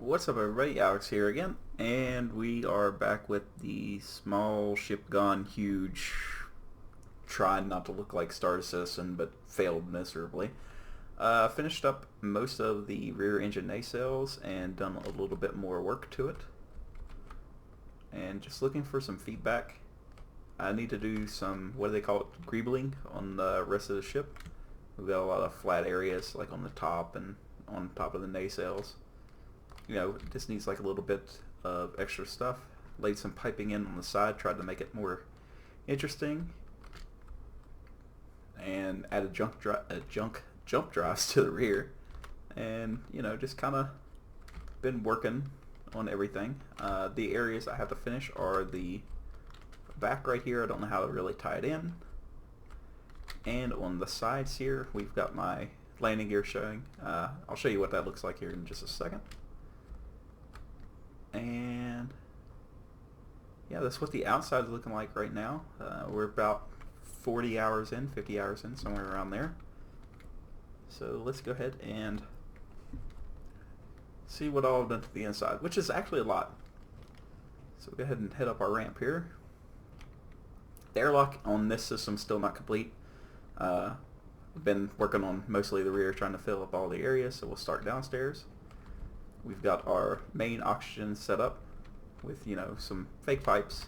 What's up everybody, Alex here again, and we are back with the small ship gone huge, trying not to look like Star Citizen but failed miserably. Finished up most of the rear engine nacelles and done a little bit more work to it. And just looking for some feedback. I need to do some, what do they call it, greebling on the rest of the ship. We've got a lot of flat areas like on the top and on top of the nacelles. You know, it just needs like a little bit of extra stuff. Laid some piping in on the side, tried to make it more interesting, and added jump drives to the rear, and you know, just kind of been working on everything. The areas I have to finish are the back right here. I don't know how to really tie it in, and on the sides here we've got my landing gear showing. I'll show you what that looks like here in just a second. And yeah, that's what the outside is looking like right now. We're about 40 hours in, 50 hours in, somewhere around there. So let's go ahead and see what all I've done to the inside, which is actually a lot. So we'll go ahead and head up our ramp here. The airlock on this system still not complete. I've been working on mostly the rear, trying to fill up all the areas, so we'll start downstairs. We've got our main oxygen set up with, you know, some fake pipes,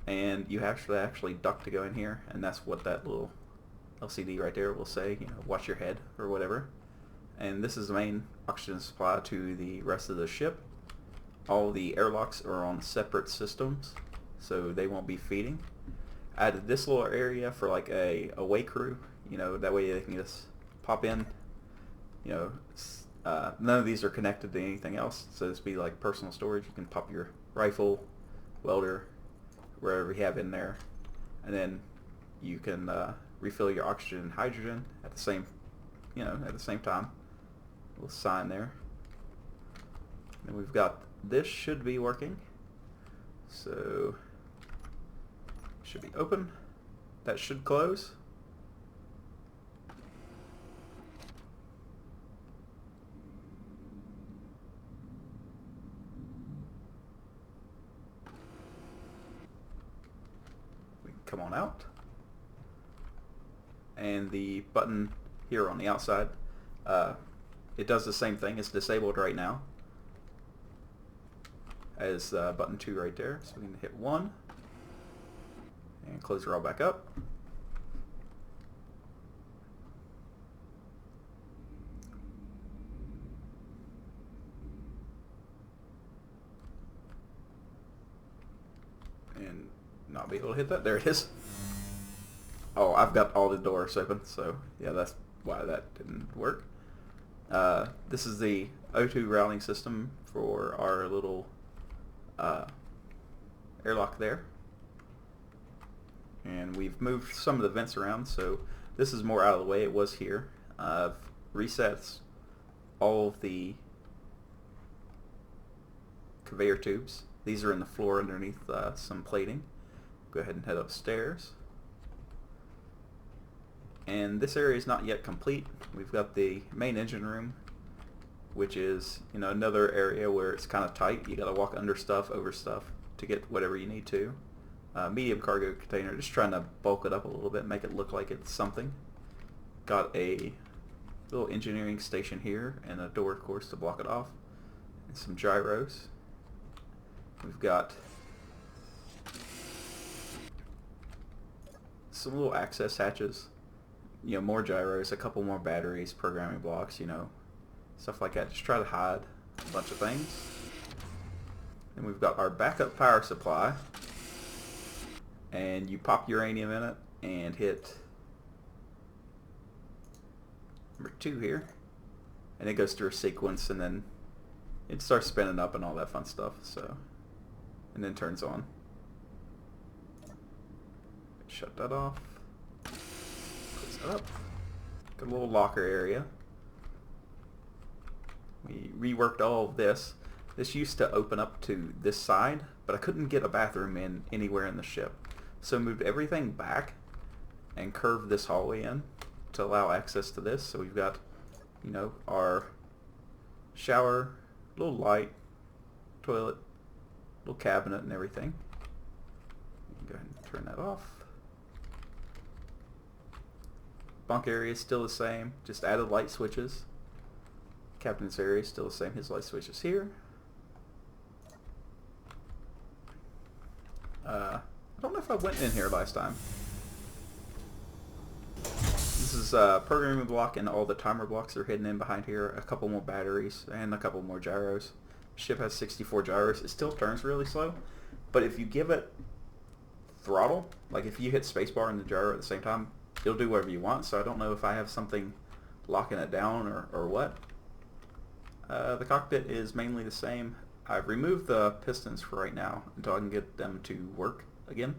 and you have to actually duct to go in here, and that's what that little LCD right there will say, you know, watch your head or whatever. And this is the main oxygen supply to the rest of the ship. All the airlocks are on separate systems, so they won't be feeding. I added this little area for like a away crew, you know, that way they can just pop in, you know. None of these are connected to anything else, so this be like personal storage. You can pop your rifle, welder, wherever you have in there, and then you can refill your oxygen and hydrogen at the same, you know, at the same time. We'll sign there. And we've got this should be working, so should be open. That should close. Come on out, and the button here on the outside, it does the same thing. It's disabled right now as button 2 right there, so we can hit 1 and close her all back up. And not be able to hit that. There it is. Oh, I've got all the doors open, so yeah, that's why that didn't work. This is the O2 routing system for our little airlock there. And we've moved some of the vents around, so this is more out of the way. It was here. Resets all of the conveyor tubes. These are in the floor underneath some plating. Go ahead and head upstairs. And this area is not yet complete. We've got the main engine room, which is, you know, another area where it's kind of tight. You got to walk under stuff, over stuff to get whatever you need to. Medium cargo container, just trying to bulk it up a little bit, make it look like it's something. Got a little engineering station here and a door, of course, to block it off. And some gyros. We've got some little access hatches, you know, more gyros, a couple more batteries, programming blocks, you know, stuff like that. Just try to hide a bunch of things. And we've got our backup power supply, and you pop uranium in it and hit number 2 here, and it goes through a sequence, and then it starts spinning up and all that fun stuff. So, and then turns on. Shut that off. Close that up. Got a little locker area. We reworked all of this. This used to open up to this side, but I couldn't get a bathroom in anywhere in the ship. So moved everything back and curved this hallway in to allow access to this. So we've got, you know, our shower, little light, toilet, little cabinet and everything. Go ahead and turn that off. Bunk area is still the same, just added light switches. Captain's area is still the same, his light switch is here. I don't know if I went in here last time. This is a programming block, and all the timer blocks are hidden in behind here. A couple more batteries and a couple more gyros. Ship has 64 gyros. It still turns really slow, but if you give it throttle, like if you hit spacebar and the gyro at the same time, it'll do whatever you want. So I don't know if I have something locking it down or what. The cockpit is mainly the same. I've removed the pistons for right now until I can get them to work again,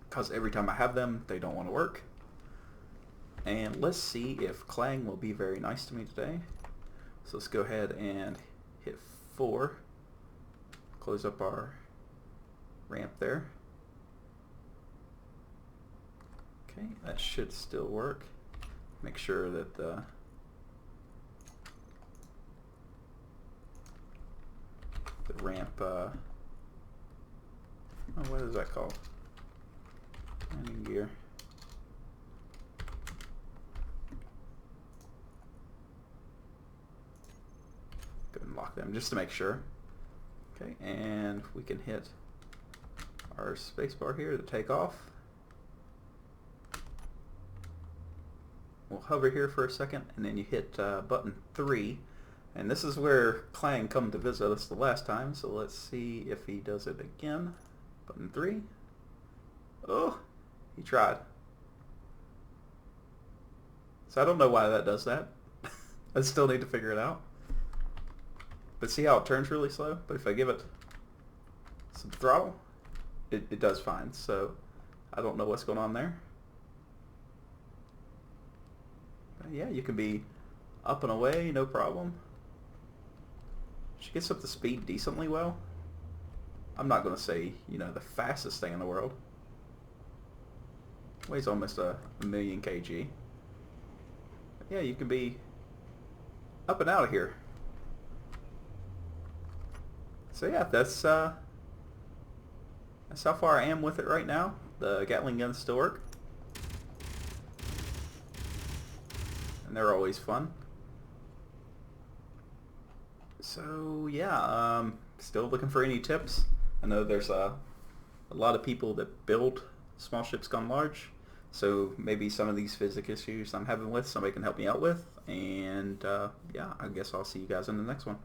because every time I have them they don't want to work. And let's see if Clang will be very nice to me today. So let's go ahead and hit 4, close up our ramp there. Okay, that should still work. Make sure that the ramp, what is that called? Landing gear. Go ahead and lock them just to make sure. Okay, and we can hit our spacebar here to take off. We'll hover here for a second, and then you hit button 3. And this is where Clang come to visit us the last time, so let's see if he does it again. Button 3. Oh, he tried. So I don't know why that does that. I still need to figure it out. But see how it turns really slow? But if I give it some throttle, it does fine. So I don't know what's going on there. But yeah, you can be up and away, no problem. She gets up to speed decently well. I'm not going to say, you know, the fastest thing in the world. Weighs almost a million kg. But yeah, you can be up and out of here. So yeah, that's how far I am with it right now. The Gatling guns still work, and they're always fun. So yeah, still looking for any tips. I know there's a lot of people that build small ships gone large, so maybe some of these physics issues I'm having with, somebody can help me out with. And yeah, I guess I'll see you guys in the next one.